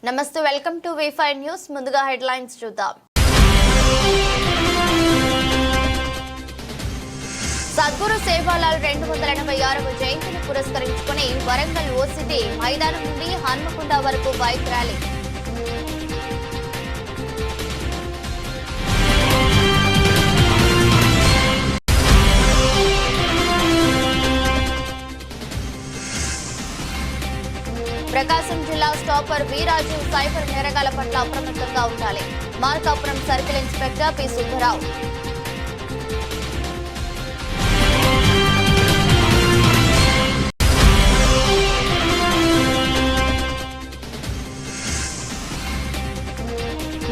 నమస్తే, welcome to V5 news. ముందుగా headlines చూద్దాం. సద్గురు సేవాలాల్ 286వ జయంతిని పురస్కరించుకుని వరంగల్ ఓసిటీ మైదానం నుండి హన్మకొండ వరకు బైక్ ర్యాలీ. ప్రకాశం జిల్లా స్టాపర్ వి రాజు సైబర్ నేరగాల పట్ల అప్రమత్తంగా ఉండాలి. Markapuram circle inspector P Subbarao.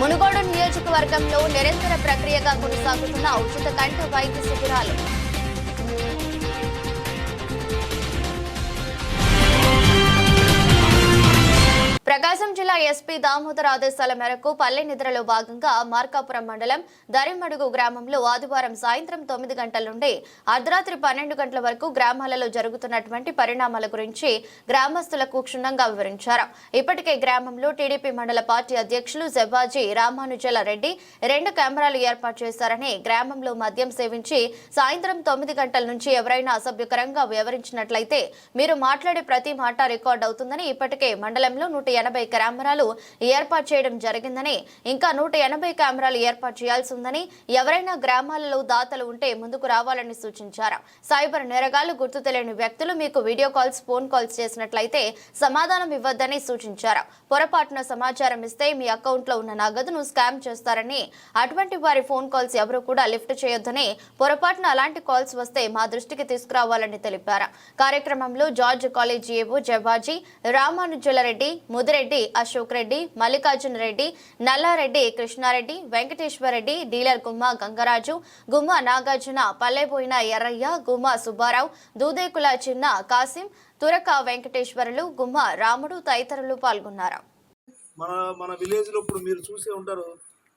Munugode నియోజకవర్గంలో నిరంతర ప్రక్రియగా కొనసాగుతున్న ఉచిత కంటి వైద్య శిబిరాలు. ప్రకాశం జిల్లా ఎస్పీ దామోదర్ ఆదేశాల మేరకు పల్లె నిద్రలో భాగంగా మార్కాపురం మండలం దరిమడుగు గ్రామంలో ఆదివారం సాయంత్రం 9 గంటల నుండి అర్ధరాత్రి 12 గంటల వరకు గ్రామాలలో జరుగుతున్నటువంటి పరిణామాల గురించి గ్రామస్తులకు క్షుణ్ణంగా వివరించారు. ఇప్పటికే గ్రామంలో టీడీపీ మండల పార్టీ అధ్యక్షులు జవ్వాజీ రామానుజల రెడ్డి 2 కెమెరాలు ఏర్పాటు చేశారని, గ్రామంలో మద్యం సేవించి సాయంత్రం 9 గంటల నుంచి ఎవరైనా అసభ్యకరంగా వ్యవహరించినట్లయితే మీరు మాట్లాడే ప్రతి మాట రికార్డ్ అవుతుందని, ఇప్పటికే మండలంలో 180 కెమెరాలు ఏర్పాటు చేయడం జరిగిందని, ఇంకా 180 కెమెరాలు ఏర్పాటు చేయాల్సి ఉందని, ఎవరైనా గ్రామాలలో దాతలు ఉంటే ముందుకు రావాలని సూచించారు. సైబర్ నేరగాళ్లు, గుర్తు తెలియని వ్యక్తులు మీకు వీడియో కాల్స్, ఫోన్ కాల్స్ చేసినట్లయితే సమాధానం ఇవ్వద్దని సూచించారు. పొరపాటున సమాచారం ఇస్తే మీ అకౌంట్ లో ఉన్న నగదును స్కామ్ చేస్తారని, అటువంటి వారి ఫోన్ కాల్స్ ఎవరు కూడా లిఫ్ట్ చేయొద్దని, పొరపాటున అలాంటి కాల్స్ వస్తే మా దృష్టికి తీసుకురావాలని తెలిపారు. కార్యక్రమంలో జార్జ్ కాలేజీ ఏవో జవాజీ రామానుజలరెడ్డి, ముదిరెడ్డి అశోక్ రెడ్డి, మల్లికార్జున రెడ్డి, నల్లారెడ్డి, కృష్ణారెడ్డి, వెంకటేశ్వరరెడ్డి, డీలర్ గుమ్మ గంగరాజు, గుమ్మ నాగార్జున, పల్లెపోయిన ఎర్రయ్య, గుమ్మ సుబ్బారావు, దూదేకుల చిన్న కాసిం, తురక వెంకటేశ్వరులు, గుమ్మ రాముడు తదితరులు పాల్గొన్నారు. మన విలేజ్ లో ఇప్పుడు మీరు చూసే ఉంటారు.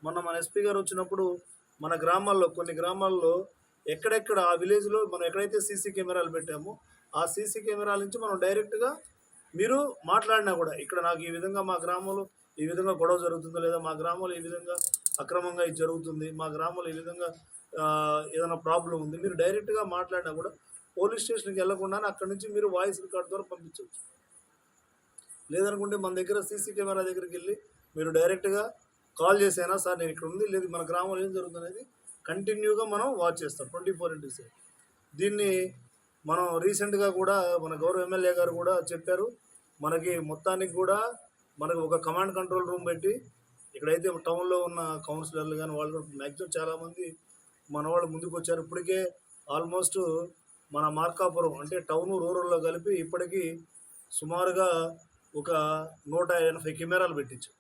మన ఎస్పీ గారు వచ్చినప్పుడు మన గ్రామాల్లో, కొన్ని గ్రామాల్లో ఎక్కడెక్కడ ఆ విలేజ్ లో మనం ఎక్కడైతే సీసీ కెమెరాలు పెట్టామో ఆ సీసీ కెమెరాల నుంచి మనం డైరెక్ట్ గా మీరు మాట్లాడినా కూడా, ఇక్కడ నాకు ఈ విధంగా మా గ్రామంలో ఈ విధంగా గొడవ జరుగుతుందో, లేదా మా గ్రామంలో ఈ విధంగా అక్రమంగా ఇది జరుగుతుంది, మా గ్రామంలో ఈ విధంగా ఏదైనా ప్రాబ్లం ఉంది, మీరు డైరెక్ట్గా మాట్లాడినా కూడా పోలీస్ స్టేషన్కి వెళ్లకుండానే అక్కడి నుంచి మీరు వాయిస్ రికార్డ్ ద్వారా పంపించవచ్చు. లేదనుకుంటే మన దగ్గర సీసీ కెమెరా దగ్గరికి వెళ్ళి మీరు డైరెక్ట్గా కాల్ చేసైనా, సార్ నేను ఇక్కడ ఉంది, లేదు మన గ్రామంలో ఏం జరుగుతుంది అనేది కంటిన్యూగా మనం వాచ్ చేస్తాం 24/7. దీన్ని మనం రీసెంట్గా కూడా మన గౌరవ ఎమ్మెల్యే గారు కూడా చెప్పారు. మనకి మొత్తానికి కూడా మనకు ఒక కమాండ్ కంట్రోల్ రూమ్ పెట్టి, ఇక్కడైతే టౌన్లో ఉన్న కౌన్సిలర్లు కానీ వాళ్ళు మ్యాక్సిమం చాలామంది మన వాళ్ళు ముందుకు వచ్చారు. ఇప్పటికే ఆల్మోస్ట్ మన మార్కాపురం అంటే టౌన్ రూరల్లో కలిపి ఇప్పటికీ సుమారుగా ఒక 180 కెమెరాలు పెట్టించాం.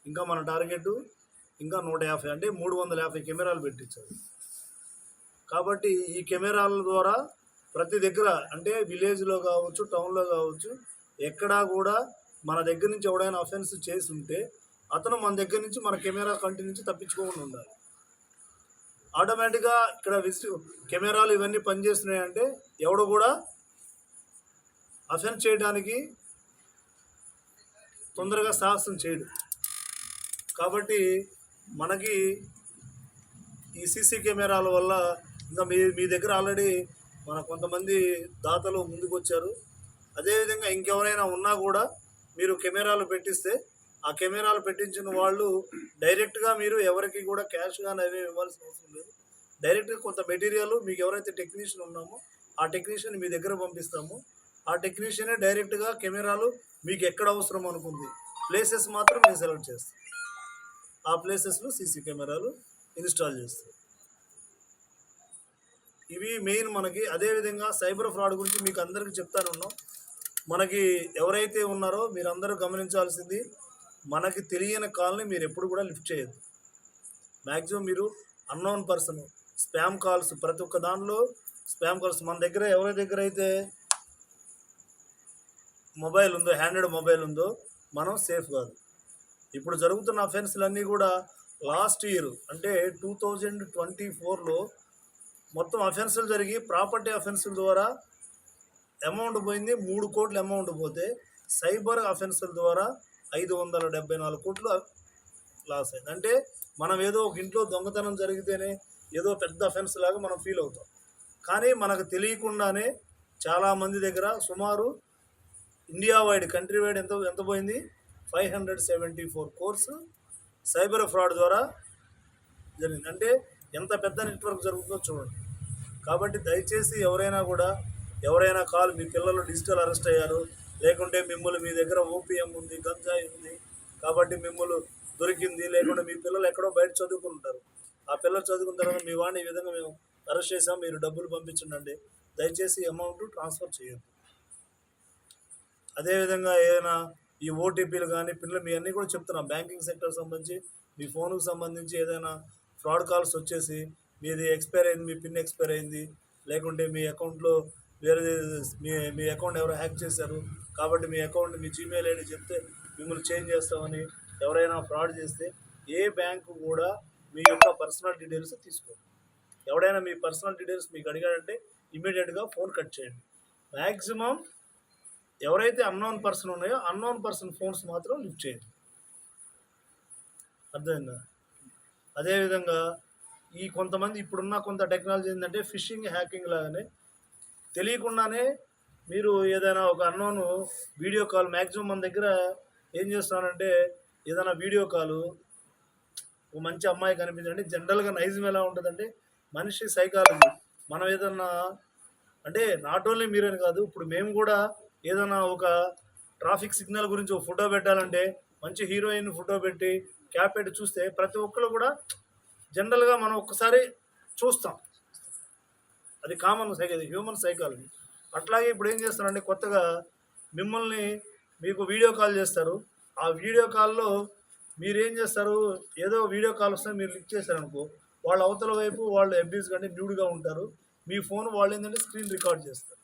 ఇంకా మన టార్గెట్ ఇంకా 150 అంటే 350 కెమెరాలు పెట్టించారు. కాబట్టి ఈ కెమెరాల ద్వారా ప్రతి దగ్గర అంటే విలేజ్లో కావచ్చు, టౌన్లో కావచ్చు, ఎక్కడా కూడా మన దగ్గర నుంచి ఎవడైనా అఫెన్స్ చేసి ఉంటే అతను మన దగ్గర నుంచి మన కెమెరా కంటి నుంచి తప్పించుకోకుండా ఉండాలి. ఆటోమేటిక్గా ఇక్కడ కెమెరాలు ఇవన్నీ పనిచేస్తున్నాయంటే ఎవడు కూడా అఫెన్స్ చేయడానికి తొందరగా సాహసం చేయడు. కాబట్టి మనకి ఈ సీసీ కెమెరాల వల్ల ఇంకా మీ దగ్గర ఆల్రెడీ మన కొంతమంది దాతలు ముందుకు వచ్చారు. అదేవిధంగా ఇంకెవరైనా ఉన్నా కూడా మీరు కెమెరాలు పెట్టిస్తే ఆ కెమెరాలు పెట్టించిన వాళ్ళు డైరెక్ట్గా మీరు ఎవరికి కూడా క్యాష్ కానీ అవి ఇవ్వాల్సిన అవసరం లేదు. డైరెక్ట్గా కొంత మెటీరియల్ మీకు ఎవరైతే టెక్నీషియన్ ఉన్నామో ఆ టెక్నీషియన్ మీ దగ్గర పంపిస్తాము. ఆ టెక్నీషియనే డైరెక్ట్గా కెమెరాలు మీకు ఎక్కడ అవసరం అనుకుంది ప్లేసెస్ మాత్రం మేము సెలెక్ట్ చేస్తాం. ఆ ప్లేసెస్లో సీసీ కెమెరాలు ఇన్స్టాల్ చేస్తాం. ఇవి మెయిన్ మనకి. అదేవిధంగా సైబర్ ఫ్రాడ్ గురించి మీకు అందరికీ చెప్తానున్నాం. మనకి ఎవరైతే ఉన్నారో మీరందరూ గమనించాల్సింది, మనకి తెలియని కాల్ని మీరు ఎప్పుడు కూడా లిఫ్ట్ చేయొద్దు. మ్యాక్సిమం మీరు అన్నోన్ పర్సన్ స్పామ్ కాల్స్, ప్రతి ఒక్క దానిలో స్పామ్ కాల్స్. మన దగ్గర ఎవరి దగ్గర అయితే మొబైల్ ఉందో, హ్యాండెడ్ మొబైల్ ఉందో, మనం సేఫ్ కాదు. ఇప్పుడు జరుగుతున్న అఫెన్స్లన్నీ కూడా లాస్ట్ ఇయర్ అంటే 2024లో మొత్తం అఫెన్సులు జరిగి ప్రాపర్టీ అఫెన్సుల ద్వారా అమౌంట్ పోయింది 3 కోట్ల అమౌంట్ పోతే, సైబర్ అఫెన్సుల ద్వారా 574 కోట్లు లాస్ అయింది. అంటే మనం ఏదో ఒక ఇంట్లో దొంగతనం జరిగితేనే ఏదో పెద్ద అఫెన్స్ లాగా మనం ఫీల్ అవుతాం. కానీ మనకు తెలియకుండానే చాలామంది దగ్గర సుమారు ఇండియా వైడ్, కంట్రీ వైడ్ ఎంత పోయింది, 574 crores సైబర్ ఫ్రాడ్ ద్వారా జరిగింది. అంటే ఎంత పెద్ద నెట్వర్క్ జరుగుతుందో చూడండి. కాబట్టి దయచేసి ఎవరైనా కాల్, మీ పిల్లలు డిజిటల్ అరెస్ట్ అయ్యారు, లేకుంటే మిమ్మల్ని మీ దగ్గర ఓపీఎం ఉంది, గంజాయి ఉంది కాబట్టి మిమ్మల్ని దొరికింది, లేకుంటే మీ పిల్లలు ఎక్కడో బయట చదువుకుంటారు, ఆ పిల్లలు చదువుకున్న తర్వాత మీ వాడిని ఈ విధంగా మేము అరెస్ట్ చేసాం, మీరు డబ్బులు పంపించండి, దయచేసి అమౌంట్ ట్రాన్స్ఫర్ చేయొద్దు. అదేవిధంగా ఏదైనా ఈ ఓటీపీలు కానీ పిల్లలు మీ అన్నీ కూడా చెప్తున్నాం, బ్యాంకింగ్ సెక్టర్ సంబంధించి మీ ఫోన్కి సంబంధించి ఏదైనా ఫ్రాడ్ కాల్స్ వచ్చేసి మీది ఎక్స్పైర్ అయింది, మీ పిన్ ఎక్స్పైర్ అయింది, లేకుంటే మీ అకౌంట్లో వేరే మీ అకౌంట్ ఎవరో హ్యాక్ చేశారు కాబట్టి మీ అకౌంట్, మీ జీమెయిల్ ఐడి చెప్తే మిమ్మల్ని చేంజ్ చేస్తామని ఎవరైనా ఫ్రాడ్ చేస్తే ఏ బ్యాంకు కూడా మీ యొక్క పర్సనల్ డీటెయిల్స్ తీసుకోండి. ఎవడైనా మీ పర్సనల్ డీటెయిల్స్ మీకు అడిగాడంటే ఇమీడియట్గా ఫోన్ కట్ చేయండి. మ్యాక్సిమం ఎవరైతే అన్నోన్ పర్సన్ ఉన్నాయో అన్నోన్ పర్సన్ ఫోన్స్ మాత్రం లిఫ్ట్ చేయండి. అర్థమైందా? అదేవిధంగా ఈ కొంతమంది ఇప్పుడున్న కొంత టెక్నాలజీ ఏంటంటే ఫిషింగ్, హ్యాకింగ్ లాగానే తెలియకుండానే మీరు ఏదైనా ఒక అన్నోన్ వీడియో కాల్, మ్యాక్సిమం మన దగ్గర ఏం చేస్తున్నారంటే ఏదైనా వీడియో కాలు ఒక మంచి అమ్మాయి కనిపించండి, జనరల్గా నైజం ఎలా ఉంటుందంటే మనిషి సైకాలజీ, మనం ఏదన్నా అంటే నాట్ ఓన్లీ మీరని కాదు, ఇప్పుడు మేము కూడా ఏదైనా ఒక ట్రాఫిక్ సిగ్నల్ గురించి ఒక ఫోటో పెట్టాలంటే మంచి హీరోయిన్ ఫోటో పెట్టి క్యాప్ పెట్టి చూస్తే ప్రతి ఒక్కరు కూడా జనరల్గా మనం ఒక్కసారి చూస్తాం, అది కామన్ సైకాలజీ, హ్యూమన్ సైకాలజీ. అట్లాగే ఇప్పుడు ఏం చేస్తారంటే కొత్తగా మిమ్మల్ని మీకు వీడియో కాల్ చేస్తారు, ఆ వీడియో కాల్లో మీరు ఏం చేస్తారు, ఏదో వీడియో కాల్ వస్తే మీరు లిక్ చేశారనుకో, వాళ్ళ అవతల వైపు వాళ్ళు అబ్యూస్ కానీ న్యూడ్గా ఉంటారు, మీ ఫోన్ వాళ్ళు ఏంటంటే స్క్రీన్ రికార్డ్ చేస్తారు,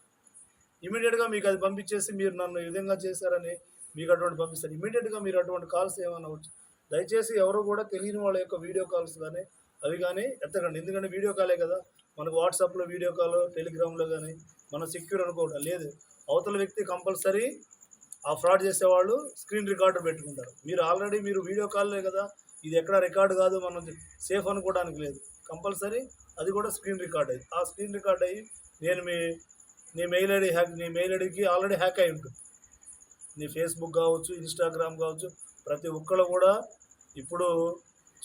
ఇమీడియట్గా మీకు అది పంపించేసి మీరు నన్ను ఈ విధంగా చేశారని మీకు అటువంటి పంపిస్తారు. ఇమీడియట్గా మీరు అటువంటి కాల్స్ ఏమైనా వచ్చు, దయచేసి ఎవరు కూడా తెలియని వాళ్ళ యొక్క వీడియో కాల్స్ కానీ అవి కానీ ఎత్తకండి. ఎందుకంటే వీడియో కాలే కదా, మనకు వాట్సాప్లో వీడియో కాల్, టెలిగ్రామ్లో కానీ మనం సెక్యూర్ అనుకోవడం లేదు. అవతల వ్యక్తి కంపల్సరీ ఆ ఫ్రాడ్ చేసేవాళ్ళు స్క్రీన్ రికార్డర్ పెట్టుకుంటారు. మీరు ఆల్రెడీ మీరు వీడియో కాల్లే కదా, ఇది ఎక్కడ రికార్డు కాదు, మనం సేఫ్ అనుకోవడానికి లేదు, కంపల్సరీ అది కూడా స్క్రీన్ రికార్డ్ అయ్యి, ఆ స్క్రీన్ రికార్డ్ అయ్యి నీ మెయిల్ ఐడికి ఆల్రెడీ హ్యాక్ అయి ఉంటుంది. నీ ఫేస్బుక్ కావచ్చు, ఇన్స్టాగ్రామ్ కావచ్చు, ప్రతి ఒక్కరు కూడా ఇప్పుడు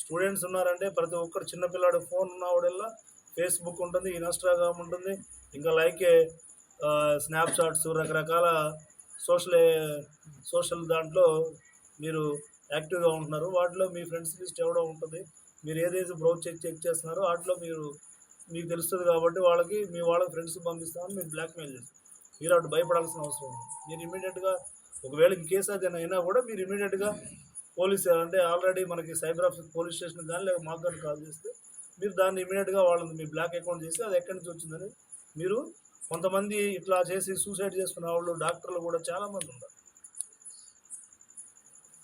స్టూడెంట్స్ ఉన్నారంటే ప్రతి ఒక్కరు చిన్నపిల్లాడు ఫోన్ ఉన్నవాడల్లా ఫేస్బుక్ ఉంటుంది, ఇన్స్టాగ్రామ్ ఉంటుంది, ఇంకా స్నాప్చాట్స్, రకరకాల సోషల్ దాంట్లో మీరు యాక్టివ్గా ఉంటున్నారు. వాటిలో మీ ఫ్రెండ్స్ లిస్ట్ ఎవడో ఉంటుంది, మీరు ఏదైతే బ్రౌజ్ చెక్ చేస్తున్నారో వాటిలో మీకు తెలుస్తుంది కాబట్టి వాళ్ళకి ఫ్రెండ్స్ పంపిస్తామని మీరు బ్లాక్మెయిల్ చేస్తారు. మీరు అటు భయపడాల్సిన అవసరం ఉంది. మీరు ఇమీడియట్గా ఒకవేళ ఈ కేసు అదేనా అయినా కూడా మీరు ఇమీడియట్గా పోలీస్ అంటే ఆల్రెడీ మనకి సైబర్ ఆఫీస్ పోలీస్ స్టేషన్ కానీ లేదా మాకు కానీ కాల్ చేస్తే మీరు దాన్ని ఇమీడియట్గా వాళ్ళని మీ బ్లాక్ అకౌంట్ చేసి అది ఎక్కడి నుంచి వచ్చిందని మీరు, కొంతమంది ఇట్లా చేసి సూసైడ్ చేసుకున్న వాళ్ళు డాక్టర్లు కూడా చాలామంది ఉన్నారు.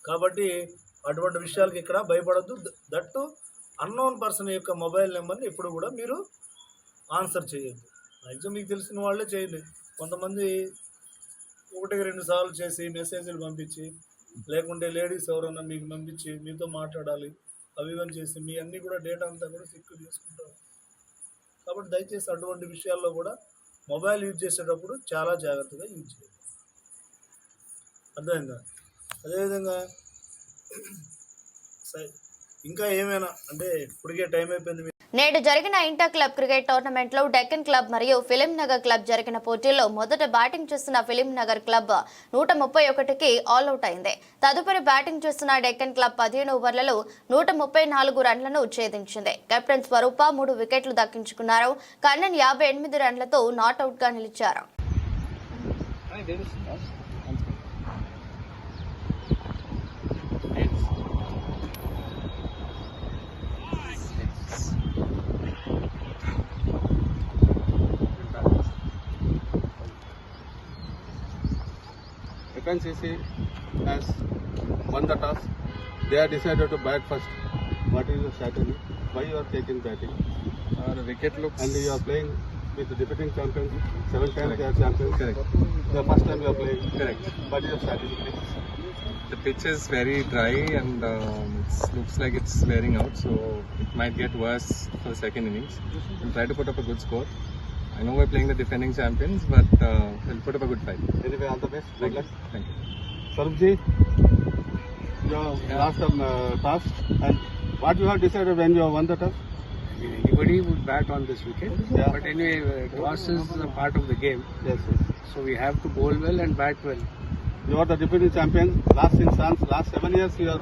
కాబట్టి అటువంటి విషయాలకి ఇక్కడ భయపడద్దు. దట్టు అన్నోన్ పర్సన్ యొక్క మొబైల్ నెంబర్ని ఎప్పుడు కూడా మీరు ఆన్సర్ చేయొద్దు. మ్యాక్సిమం మీకు తెలిసిన వాళ్ళే చేయండి. కొంతమంది 1-2 సార్లు చేసి మెసేజ్లు పంపించి, లేకుంటే లేడీస్ ఎవరన్నా మీకు పంపించి మీతో మాట్లాడాలి అవి ఇవన్నీ చేసి మీ అన్నీ కూడా డేటా అంతా కూడా సెక్యూర్ చేసుకుంటారు. కాబట్టి దయచేసి అటువంటి విషయాల్లో కూడా మొబైల్ యూజ్ చేసేటప్పుడు చాలా జాగ్రత్తగా యూజ్ చేయాలి. అర్థమైందా? అదేవిధంగా ఇంకా ఏమైనా అంటే ఇప్పటికే టైం అయిపోయింది. నేడు జరిగిన ఇంటర్ క్లబ్ క్రికెట్ టోర్నమెంట్లో డెక్కన్ క్లబ్ మరియు ఫిలిం నగర్ క్లబ్ జరిగిన పోటీల్లో మొదట బ్యాటింగ్ చేస్తున్న ఫిలిం నగర్ క్లబ్ 131కి ఆల్అౌట్ అయింది. తదుపరి బ్యాటింగ్ చేస్తున్న డెక్కన్ క్లబ్ 15 ఓవర్లలో 134 రన్లను ఛేదించింది. కెప్టెన్ స్వరూప 3 వికెట్లు దక్కించుకున్నారు. కన్నన్ 58 రన్లతో నాట్అవుట్ గా నిలిచారు. FNCC has won the toss. They have decided to bat first. What is your strategy? Why you are taking batting? The wicket looks... And you are playing with the defending champions. 7 times they are champions. Correct. The first time you are playing. Correct. What is your strategy, please? The pitch is very dry and it looks like it's wearing out, so it might get worse for the second innings. We'll try to put up a good score. I know we're playing the defending champions, but we'll put up a good fight. Anyway, all the best. Good luck. Thank you. Sarabji, your last task, and what you have decided when you have won the task? Anybody would bat on this wicket. Yeah. But anyway, toss is a part of the game. Yes, yes. So we have to bowl well and bat well. You are the defending champion. Last 7 years you are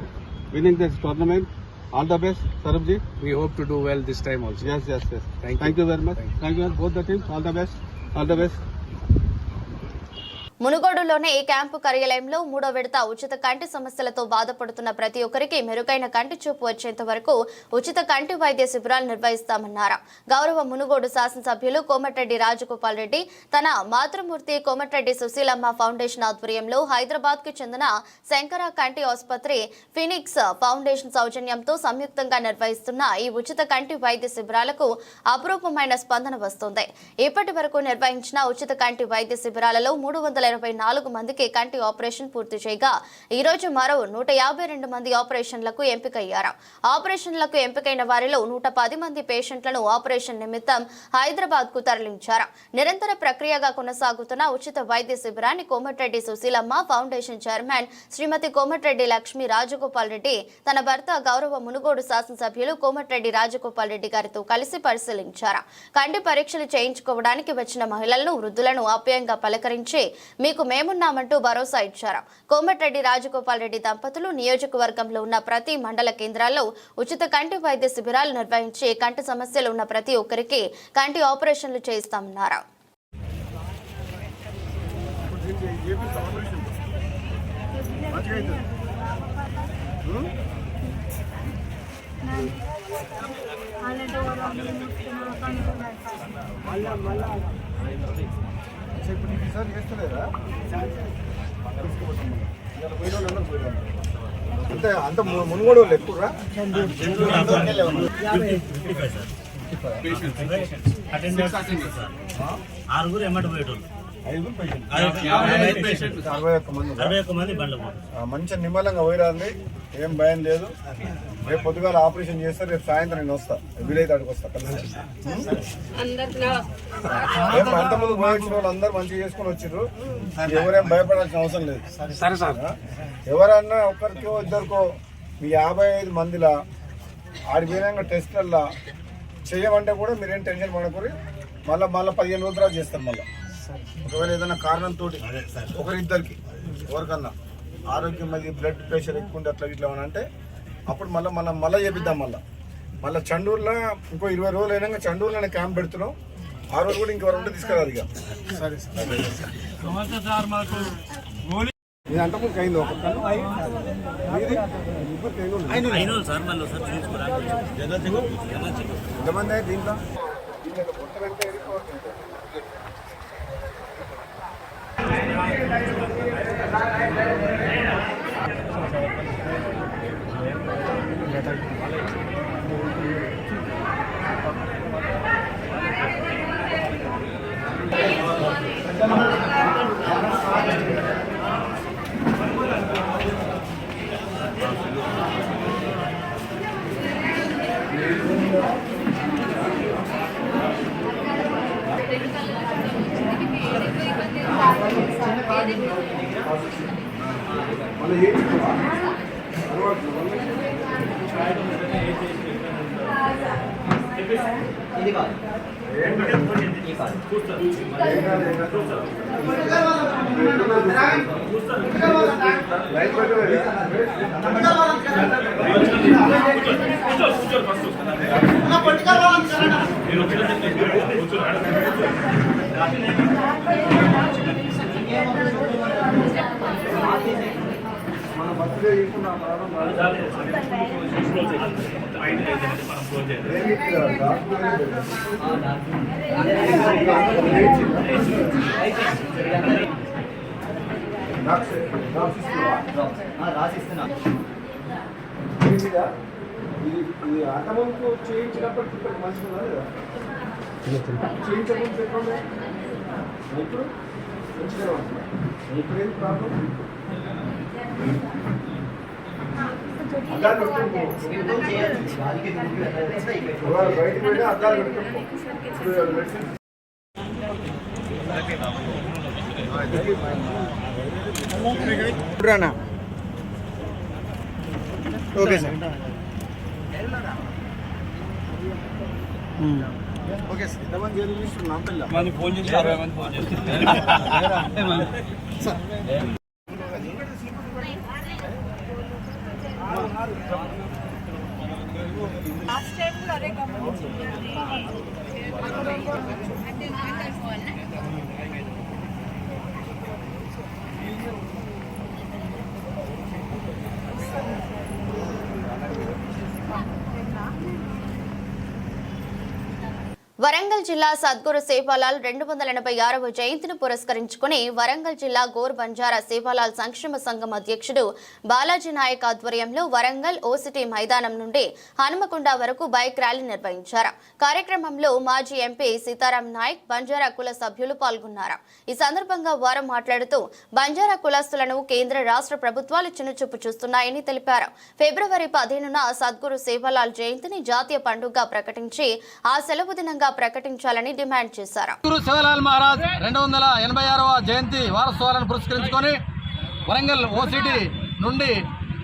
winning this tournament. All the best, Sarabji. We hope to do well this time also. Yes, yes, yes. Thank you. you very much. Thank you both the teams. All the best. All the best. మునుగోడులోని ఈ camp కార్యాలయంలో 3వ విడత ఉచిత కంటి సమస్యలతో బాధపడుతున్న ప్రతి ఒక్కరికి మెరుగైన కంటి చూపు వచ్చేంత వరకు ఉచిత కంటి వైద్య శిబిరాలు నిర్వహిస్తామన్నారు. గౌరవ మునుగోడు శాసనసభ్యులు కోమటిరెడ్డి రాజగోపాల్ రెడ్డి తన మాతృమూర్తి కోమటిరెడ్డి సుశీలమ్మ ఫౌండేషన్ ఆధ్వర్యంలో హైదరాబాద్ కు చెందిన శంకర కంటి ఆసుపత్రి ఫినిక్స్ ఫౌండేషన్ సౌజన్యంతో సంయుక్తంగా నిర్వహిస్తున్న ఈ ఉచిత కంటి వైద్య శిబిరాలకు అపురూపమైన స్పందన వస్తోంది. ఇప్పటి వరకు నిర్వహించిన ఉచిత కంటి వైద్య శిబిరాలలో 324 మందికి కంటి ఆపరేషన్ పూర్తి చేయగా ఈ రోజు మరో 152 మంది ఆపరేషన్లకు ఎంపికయ్యారు. ఆపరేషన్లకు ఎంపికైన వారిలో 110 మంది పేషెంట్లను ఆపరేషన్ నిమిత్తం హైదరాబాద్ కు తరలించారు. నిరంతర ప్రక్రియగా కొనసాగుతున్న ఉచిత వైద్య శిబిరాన్ని కోమటిరెడ్డి సుశీలమ్మ ఫౌండేషన్ చైర్మన్ శ్రీమతి కోమటిరెడ్డి లక్ష్మీ రాజగోపాల్ రెడ్డి తన భర్త గౌరవ మునుగోడు శాసనసభ్యులు కోమటిరెడ్డి రాజగోపాల్ రెడ్డి గారితో కలిసి పరిశీలించారు. కంటి పరీక్షలు చేయించుకోవడానికి వచ్చిన మహిళలను వృద్ధులను ఆప్యాయంగా పలకరించి మీకు మేమున్నామంటూ భరోసా ఇచ్చారు. కోమటిరెడ్డి రాజగోపాల్ రెడ్డి దంపతులు నియోజకవర్గంలో ఉన్న ప్రతి మండల కేంద్రాల్లో ఉచిత కంటి వైద్య శిబిరాలు నిర్వహించి కంటి సమస్యలు ఉన్న ప్రతి ఒక్కరికి కంటి ఆపరేషన్లు చేయిస్తామన్నారు. అంత మునుగోడు వాళ్ళు ఎక్కువ ఆరుగురు ఎమ్మటి పోయేటోళ్ళు 61 మంది బండ్లు మంచిగా నిమ్మలంగా పోయిరాంది, ఏం భయం లేదు. రేపు పొద్దుగాల ఆపరేషన్ చేస్తే రేపు సాయంత్రం నేను వస్తా, వీలైతే అడిగి వస్తా. అంతమంది పోయించిన వాళ్ళు అందరూ మంచిగా చేసుకుని వచ్చిర్రు. ఎవరేం భయపడాల్సిన అవసరం లేదు. ఎవరన్నా ఒక్కరికో ఇద్దరికో మీ 55 మందిలా ఆడి విధంగా టెస్ట్లల్లో చేయమంటే కూడా మీరేం టెన్షన్ పడకూరి. మళ్ళీ 15 రోజుల తర్వాత చేస్తారు. మళ్ళీ ఒకవేళ ఏదైనా కారణంతో ఒకరిద్దరికి ఎవరికన్నా ఆరోగ్యం మళ్ళీ బ్లడ్ ప్రెషర్ ఎక్కువ ఉంటే అట్లా ఇట్లా అంటే అప్పుడు మళ్ళీ చేపిద్దాం. మళ్ళీ చండూరులో ఇంకో 20 రోజులు అయినాక చండూరులోనే క్యాంప్ పెడుతున్నాం. ఆ రోజు కూడా ఇంకెవరు ఉంటే తీసుకురాదు. ఇక సరే ఇది అంతకుముందుకు అయింది ఒక ఎంతమంది అయితే దీంట్లో ఇది అంతమందికి చేయించినప్పటికీ ఇక్కడ మంచిగా ఉన్నారు కదా. చేయించకపోతే ఇప్పుడు ఇప్పుడేం ప్రాబ్లం అద్దాలు పెట్టుకో బయటకు వెళ్ళి అద్దాలు పెట్టుకో ఓకే సార్ ఓకే సార్ ఎంతమంది చేస్తున్నాం పిల్ల ఫోన్ చేసి 60 మంది ఫోన్ చేస్తారు. వరంగల్ జిల్లా సద్గురు సేవాలాల్ 286వ జయంతిని పురస్కరించుకుని వరంగల్ జిల్లా గోర్ బంజారా సేవాలాల్ సంక్షేమ సంఘం అధ్యక్షుడు బాలాజీ నాయక్ ఆధ్వర్యంలో వరంగల్ ఓసిటీ మైదానం నుండి హనుమకొండ వరకు బైక్ ర్యాలీ నిర్వహించారు. కార్యక్రమంలో మాజీ ఎంపీ సీతారాం నాయక్ బంజారా కుల సభ్యులు పాల్గొన్నారు. ఈ సందర్భంగా వారు మాట్లాడుతూ బంజారా కులస్తులను కేంద్ర రాష్ట్ర ప్రభుత్వాలు చిన్నచూపు చూస్తున్నాయని తెలిపారు. ఫిబ్రవరి 15న సద్గురు సేవాలాల్ జయంతిని జాతీయ పండుగగా ప్రకటించి ఆ సెలవు దినంగా ప్రకటించాలని డిమాండ్ చేశారు. గురు శివలాల్ మహారాజ్ 286వ జయంతి వారోత్సవాలను పురస్కరించుకొని వరంగల్ ఓసిటీ నుండి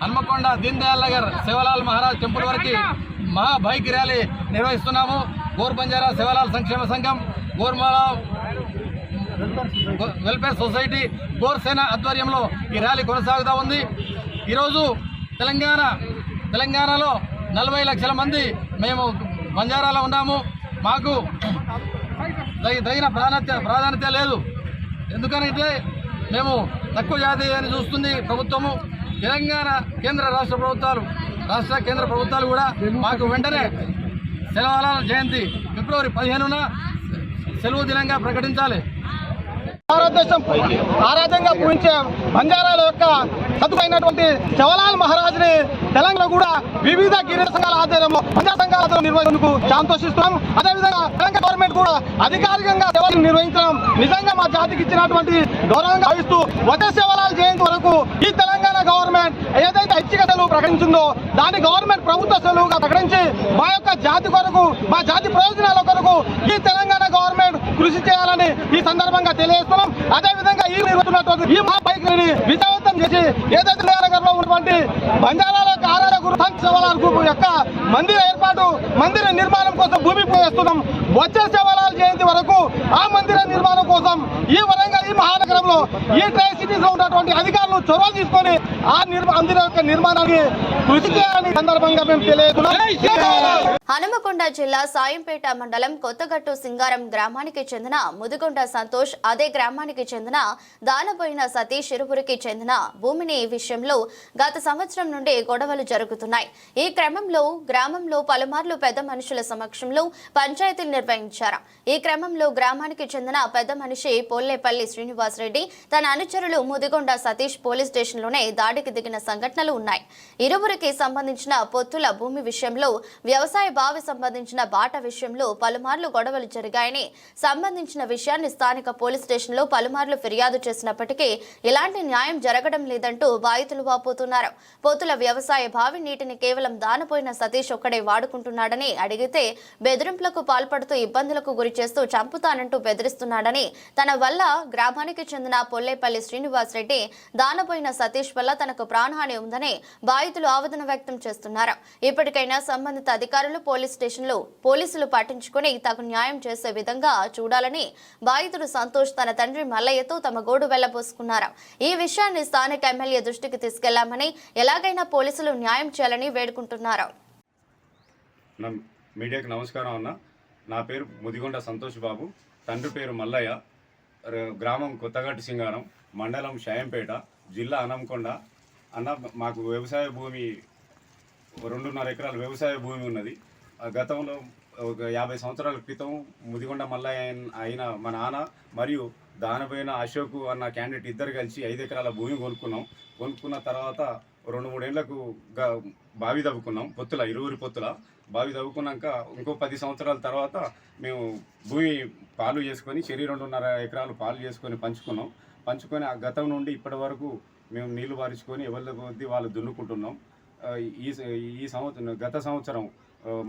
హన్మకొండ దీన్ దయాళ్ నగర్ శివలాల్ మహారాజ్ టెంపుల్ వరకు మహా బైక్ ర్యాలీ నిర్వహిస్తున్నాము. గోర్ బంజారా శివలాల్ సంక్షేమ సంఘం, గోర్మాలా వెల్ఫేర్ సొసైటీ, గోర్ సేన ఆధ్వర్యంలో ఈ ర్యాలీ కొనసాగుతూ ఉంది. ఈరోజు తెలంగాణలో 40 లక్షల మంది మేము బంజారాలో ఉన్నాము. మాకు తగిన ప్రాధాన్యత లేదు. ఎందుకంటే మేము తక్కువ జాతి అని చూస్తుంది ప్రభుత్వము. తెలంగాణ కేంద్ర ప్రభుత్వాలు కూడా మాకు వెంటనే శివలాల్ జయంతి ఫిబ్రవరి 15న సెలవు దినంగా ప్రకటించాలి. భారతదేశం ఆరాధ్యంగా పూజించే బంజారాల యొక్క సతుకైనటువంటి శివలాల్ మహారాజ్ని తెలంగాణ కూడా వివిధ గిరిజన సంఘాల ఆధ్వర్యంలో బంజారా సంఘాలతో నిర్వహించేందుకు సంతోషిస్తున్నాం. అదేవిధంగా తెలంగాణ గవర్నమెంట్ కూడా అధికారికంగా సేవలు నిర్వహించడం నిజంగా మా జాతికి ఇచ్చినటువంటి గౌరవంగా భావిస్తూ వచ్చే శివలాల్ జయంతి వరకు ఈ తెలంగాణ గవర్నమెంట్ ఏదైతే ఐచ్ఛిక సెలవు ప్రకటించిందో దాని గవర్నమెంట్ ప్రభుత్వ సెలవుగా ప్రకటించి మా యొక్క జాతి కొరకు, మా జాతి ప్రయోజనాల కొరకు ఈ తెలంగాణ గవర్నమెంట్ కృషి చేయాలని ఈ సందర్భంగా తెలియజేస్తున్నాం. అదేవిధంగా ఈ నిర్వహిస్తున్నటువంటి ఈ మా బైక్ ని విజయవంతం చేసి ఏదైతే నగర్ లో ఉన్నటువంటి బంజారాల యొక్క ఆరాధ గురు సంత్ శివలాల్ గ్రూప్ యొక్క మందిర నిర్మాణం కోసం భూమి పూజిస్తున్నాం. వచ్చే శివలాల్ జయంతి వరకు ఆ మందిర నిర్మాణం కోసం ఈ వరంగల్ ఈ మహానగరంలో ఈ ట్రై సిటీస్ లో ఉన్నటువంటి అధికారులు చొరవ తీసుకొని ఆ మందిర యొక్క నిర్మాణానికి కృషి చేయాలని సందర్భంగా మేము తెలియజేస్తున్నాం. హనుమకొండ జిల్లా సాయంపేట మండలం కొత్తగట్టు సింగారం గ్రామానికి చెందిన ముదిగొండ సంతోష్, అదే గ్రామానికి చెందిన దానబోయిన సతీష్ ఇరువురికి చెందిన భూమిని విషయంలో గత సంవత్సరం నుండి గొడవలు జరుగుతున్నాయి. ఈ క్రమంలో గ్రామంలో పలుమార్లు పెద్ద మనుషుల సమక్షంలో పంచాయతీలు నిర్వహించారు. ఈ క్రమంలో గ్రామానికి చెందిన పెద్ద మనిషి పోల్లేపల్లి శ్రీనివాస్ రెడ్డి తన అనుచరులు ముదిగొండ సతీష్ పోలీస్ స్టేషన్లోనే దాడికి దిగిన సంఘటనలు ఉన్నాయి. ఇరువురికి సంబంధించిన పొత్తుల భూమి విషయంలో, వ్యవసాయ బావి సంబంధించిన బాట విషయంలో పలుమార్లు గొడవలు జరిగాయని, సంబంధించిన విషయాన్ని స్థానిక పోలీస్ స్టేషన్లో పలుమార్లు ఫిర్యాదు చేసినప్పటికీ ఎలాంటి న్యాయం జరగడం లేదంటూ బాధితులు వాపోతున్నారు. పొత్తుల వ్యవసాయ బావి నీటిని కేవలం దానపోయిన సతీష్ ఒక్కడే వాడుకుంటున్నాడని అడిగితే బెదిరింపులకు పాల్పడుతూ ఇబ్బందులకు గురి చేస్తూ చంపుతానంటూ బెదిరిస్తున్నాడని, తన వల్ల గ్రామానికి చెందిన పొల్లేపల్లి శ్రీనివాస్ రెడ్డి దానపోయిన సతీష్ వల్ల తనకు ప్రాణహాని ఉందని బాధితులు ఆవేదన వ్యక్తం చేస్తున్నారు. ఇప్పటికైనా సంబంధిత అధికారులు పోలీసులు పట్టించుకుని తగు న్యాయం చేసే విధంగా చూడాలని బాధితుడు సంతోష్ తన తండ్రి మల్లయ్యతో తమ గోడు వెళ్లబోసుకున్నారు. ఈ విషయాన్ని స్థానిక ఎమ్మెల్యే దృష్టికి తీసుకెళ్లామని, ఎలాగైనా పోలీసులు న్యాయం చేయాలని వేడుకుంటున్నారు. మీడియాకి నమస్కారం అన్న. నా పేరు ముదిగొండ సంతోష్ బాబు, తండ్రి పేరు మల్లయ్య, గ్రామం కొత్తగట్టు సింగారం, మండలం షాయంపేట, జిల్లా హనుమకొండ. అన్న, మాకు వ్యవసాయ భూమి 2.5 ఎకరాల వ్యవసాయ భూమి ఉన్నది. గతంలో ఒక 50 సంవత్సరాల క్రితం ముదిగొండ మల్లయ్య అయిన మా నాన్న మరియు దానపోయిన అశోక్ అన్న క్యాండిడేట్ ఇద్దరు కలిసి 5 ఎకరాల భూమి కొనుక్కున్నాం. కొనుక్కున్న తర్వాత 2-3 ఏళ్లకు బావి తవ్వుకున్నాం, పొత్తుల 20 పొత్తుల బావి తవ్వుకున్నాక ఇంకో 10 సంవత్సరాల తర్వాత మేము భూమి పాలు చేసుకొని 2.5 ఎకరాలు పాలు చేసుకొని పంచుకొని ఆ గతం నుండి ఇప్పటి వరకు మేము నీళ్లు వారించుకొని ఎవరి కొద్దీ వాళ్ళు దున్నుకుంటున్నాం. గత సంవత్సరం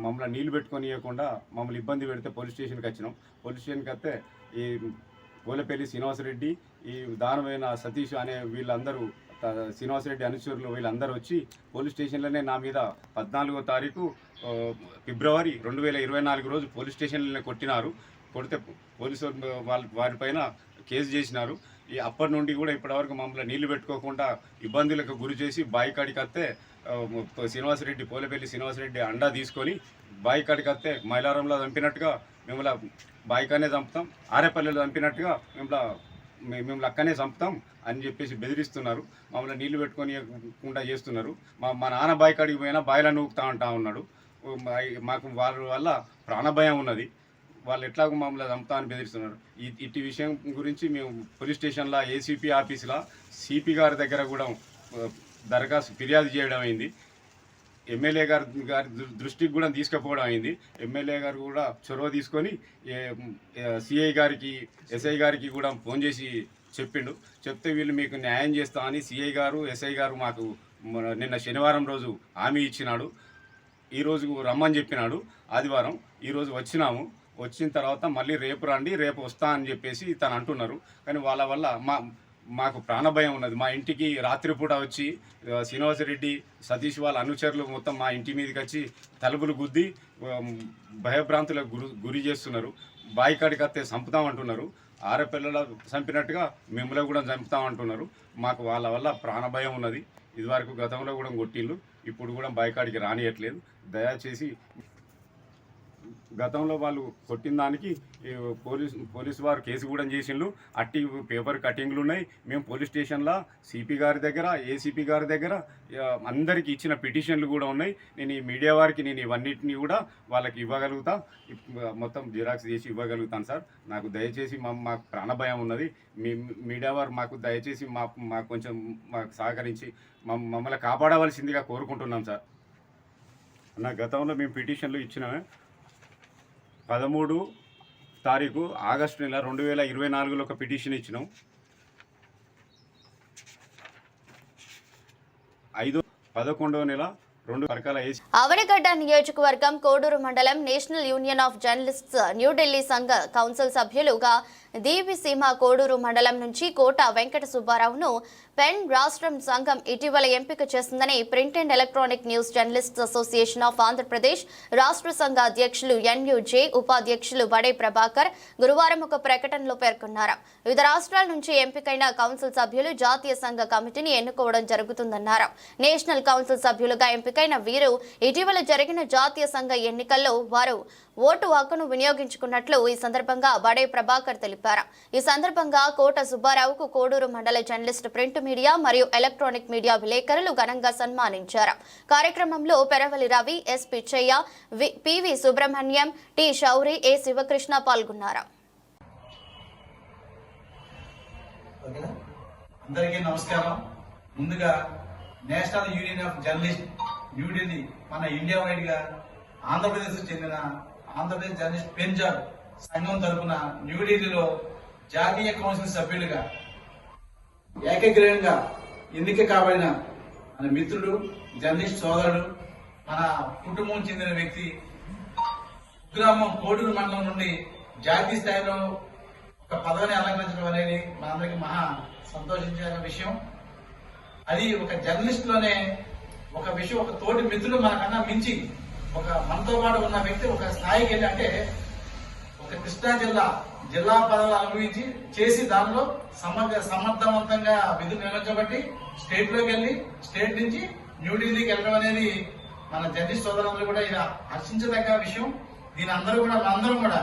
మమ్మల్ని నీళ్లు పెట్టుకొని ఇవ్వకుండా మమ్మల్ని ఇబ్బంది పెడితే పోలీస్ స్టేషన్కి వచ్చినాం. పోలీస్ స్టేషన్కి వస్తే ఈ గోలపల్లి శ్రీనివాసరెడ్డి, ఈ దానమైన సతీష్ అనే వీళ్ళందరూ, శ్రీనివాసరెడ్డి అనుచరులు వీళ్ళందరూ వచ్చి పోలీస్ స్టేషన్లోనే నా మీద 14వ తారీఖు ఫిబ్రవరి 2024 రోజు పోలీస్ స్టేషన్లోనే కొడితే పోలీసు వారిపైన కేసు చేసినారు. అప్పటి నుండి కూడా ఇప్పటివరకు మమ్మల్ని నీళ్లు పెట్టుకోకుండా ఇబ్బందులకు గురి చేసి బాయికాడికి వస్తే పోలేపల్లి శ్రీనివాసరెడ్డి అండా తీసుకొని బాయికాడికి వస్తే మైలారంలో చంపినట్టుగా మిమ్మల్ని బాయికానే చంపుతాం, ఆరేపల్లిలో చంపినట్టుగా మిమ్మల్ని అక్కనే చంపుతాం అని చెప్పేసి బెదిరిస్తున్నారు. మమ్మల్ని నీళ్లు పెట్టుకోనియకుండా చేస్తున్నారు. మా నాన్న బాయికాడికి పోయినా బాయిలా నూకుతా అంటా ఉన్నాడు. మాకు వాళ్ళ వల్ల ప్రాణభయం ఉన్నది. వాళ్ళు ఎట్లాగో మమ్మల్ని చంపుతా అని బెదిరిస్తున్నారు. ఇట్టి విషయం గురించి మేము పోలీస్ స్టేషన్లో ఏసీపీ ఆఫీసులో సిపి గారి దగ్గర కూడా దరఖాస్తు ఫిర్యాదు చేయడం అయింది. ఎమ్మెల్యే గారి దృష్టికి కూడా తీసుకుపోవడం అయింది. ఎమ్మెల్యే గారు కూడా చొరవ తీసుకొని సిఐ గారికి, ఎస్ఐ గారికి కూడా ఫోన్ చేసి చెప్తే వీళ్ళు మీకు న్యాయం చేస్తా అని సిఐ గారు, ఎస్ఐ గారు మాకు నిన్న శనివారం రోజు హామీ ఇచ్చినాడు. ఈరోజు రమ్మని చెప్పినాడు. ఆదివారం ఈరోజు వచ్చినాము. వచ్చిన తర్వాత మళ్ళీ రేపు రండి, రేపు వస్తా అని చెప్పేసి తను అంటున్నారు. కానీ వాళ్ళ వల్ల మాకు ప్రాణభయం ఉన్నది. మా ఇంటికి రాత్రిపూట వచ్చి శ్రీనివాసరెడ్డి, సతీష్ వాళ్ళ అనుచరులు మొత్తం మా ఇంటి మీదకి వచ్చి తలుపులు గుద్ది భయభ్రాంతులకు గురి చేస్తున్నారు. బాయికాడికి వస్తే చంపుతామంటున్నారు. ఆడపిల్లల చంపినట్టుగా మిమ్మల్ని కూడా చంపుతామంటున్నారు. మాకు వాళ్ళ వల్ల ప్రాణభయం ఉన్నది. ఇదివరకు గతంలో కూడా కొట్టిళ్ళు, ఇప్పుడు కూడా బాయికాడికి రానియట్లేదు. దయచేసి గతంలో వాళ్ళు కొట్టిన దానికి పోలీసు వారు కేసు కూడా చేసిండ్రు. అట్టి పేపర్ కటింగ్లు ఉన్నాయి. మేము పోలీస్ స్టేషన్లో సిపి గారి దగ్గర, ఏసీపీ గారి దగ్గర అందరికీ ఇచ్చిన పిటిషన్లు కూడా ఉన్నాయి. నేను ఈ మీడియా వారికి ఇవన్నిటిని కూడా వాళ్ళకి ఇవ్వగలుగుతా, మొత్తం జిరాక్స్ చేసి ఇవ్వగలుగుతాను సార్. నాకు దయచేసి మాకు ప్రాణభయం ఉన్నది. మీడియా వారు మాకు దయచేసి మాకు కొంచెం మాకు సహకరించి మమ్మల్ని కాపాడవలసిందిగా కోరుకుంటున్నాం సార్. నా గతంలో మేము పిటిషన్లు ఇచ్చినామే. 13 తారీఖు ఆగస్టు నెల 2024లో ఒక పిటిషన్ ఇచ్చినాం. 5/11 నెల 2 రకాల అవనిగడ్డ నియోజకవర్గం కోడూరు మండలం national union of journalists New Delhi సంఘ కౌన్సిల్ సభ్యులుగా దీవిసీమ కోడూరు మండలం నుంచి కోట వెంకట సుబ్బారావును పెన్ రాష్ట్రం సంఘం ఇటీవల ఎంపిక చేసిందని print and electronic news journalists association of Andhra Pradesh రాష్ట్ర సంఘ అధ్యక్షులు ఎన్యుజే, ఉపాధ్యక్షులు బడే ప్రభాకర్ గురువారం ఒక ప్రకటనలో పేర్కొన్నారు. వివిధ రాష్ట్రాల నుంచి ఎంపికైన కౌన్సిల్ సభ్యులు జాతీయ సంఘ కమిటీని ఎన్నుకోవడం జరుగుతుందన్నారు. నేషనల్ కౌన్సిల్ సభ్యులుగా ఎంపికైన వీరు ఇటీవల జరిగిన జాతీయ సంఘ ఎన్నికల్లో వారు ఓటు హక్కును వినియోగించుకున్నట్లు ఈ సందర్భంగా బడే ప్రభాకర్ తెలిపారు. ఈ సందర్భంగా కోట సుబ్బారావుకు కోడూరు మండల జర్నలిస్ట్ ప్రింట్ మీడియా మరియు ఎలక్ట్రానిక్ మీడియా విలేకరులు ఘనంగా సన్మానించారు. కార్యక్రమంలో Peravali Ravi, S Pichaiah, PV Subrahmanyam, T Shauri, A Sivakrishna పాల్గొన్నారు. అందరికీ నమస్కారం. ముందుగా national union of journalist New Delhi మన ఇండియా వైడ్ గా ఆంధ్రప్రదేశ్ కు చెందిన ఆంధ్రప్రదేశ్ జర్నలిస్ట్ పెంజాబ్ సంఘం తరఫున న్యూఢిల్లీలో జాతీయ కౌన్సిల్ సభ్యులుగా ఏకగ్రీవంగా ఎన్నిక కాబడిన మన మిత్రుడు, జర్నలిస్ట్ సోదరుడు, మన కుటుంబం చెందిన వ్యక్తి, గ్రామం కోడూరు మండలం నుండి జాతీయ స్థాయిలో ఒక పదవిని అలంకరించడం అనేది మనందరికీ మహా సంతోషించే విషయం. అది ఒక జర్నలిస్ట్ లోనే ఒక విషయం, ఒక తోటి మిత్రుడు మనకన్నా మించి ఒక మనతో పాటు ఉన్న వ్యక్తి ఒక స్థాయికి వెళ్ళి, అంటే ఒక కృష్ణా జిల్లా పదవులు అనుభవించి చేసి దానిలో సమర్థవంతంగా విధులు నిర్వహించబట్టి స్టేట్ లోకి వెళ్ళి స్టేట్ నుంచి న్యూఢిల్లీకి వెళ్ళడం అనేది మన జర్నలిస్ట్ సోదరులు కూడా ఇలా హర్షించదగ్గ విషయం. దీని అందరూ కూడా మనందరం కూడా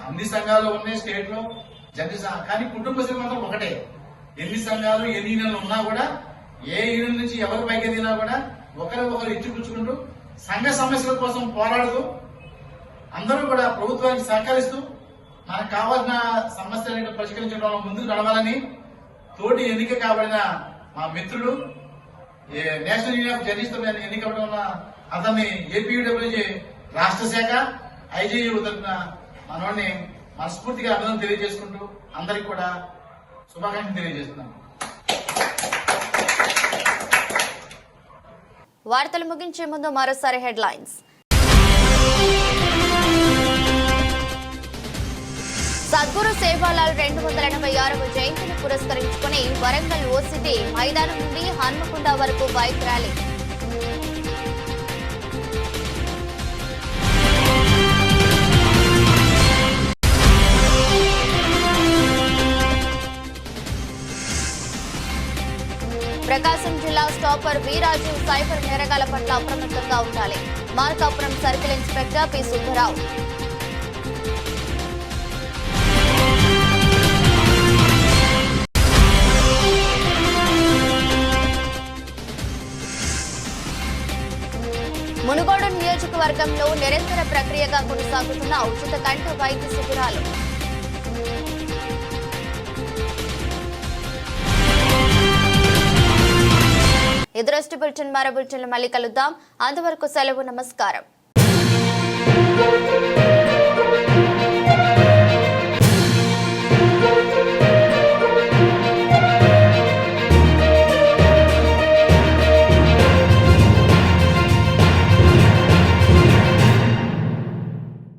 అన్ని సంఘాలు ఉన్నాయి స్టేట్ లో జర్నలిస్ట్, కానీ కుటుంబ శ్రీమంతం ఒకటే. ఎన్ని సంఘాలు ఎన్ని యూనియన్లు ఉన్నా కూడా, ఏ యూనియన్ నుంచి ఎవరు పైకి ఎదిగినా కూడా ఒకరు ఇచ్చిపుచ్చుకుంటూ సంఘ సమస్యల కోసం పోరాడుతూ అందరూ కూడా ప్రభుత్వానికి సహకరిస్తూ మనకు కావాల్సిన సమస్యలను పరిష్కరించడంలో ముందుకు నడవాలని తోటి ఎన్నిక కాబడిన మా మిత్రుడు నేషనల్ యూనియన్ ఆఫ్ జర్నలిస్ట్ ఎన్నికవడం వల్ల అతన్ని ఏపీడబ్ల్యూజే రాష్ట్ర శాఖ ఐజేయు తరఫున మనవాడిని మనస్ఫూర్తిగా అభినందన తెలియజేసుకుంటూ అందరికి కూడా శుభాకాంక్షలు తెలియజేస్తున్నాను. వార్తలు ముగించే ముందు మరోసారి హెడ్లైన్స్. సద్గురు సేవాలాల్ 286వ జయంతిని పురస్కరించుకుని వరంగల్ ఓసిటీ మైదానం నుండి హన్మకొండ వరకు బైక్ ర్యాలీ. ప్రకాశం జిల్లా స్టాపర్ వీరాజు సైబర్ నేరగాల పట్ల అప్రమత్తంగా ఉండాలి. Markapuram circle inspector P Subbarao. Munugode నియోజకవర్గంలో నిరంతర ప్రక్రియగా కొనసాగుతున్న ఉచిత కంటి వైద్య శిబిరాలు. ఎదురొష్టి బులెటిన్ మరో బులెటిన్లో మళ్ళీ కలుద్దాం. అంతవరకు సెలవు. నమస్కారం.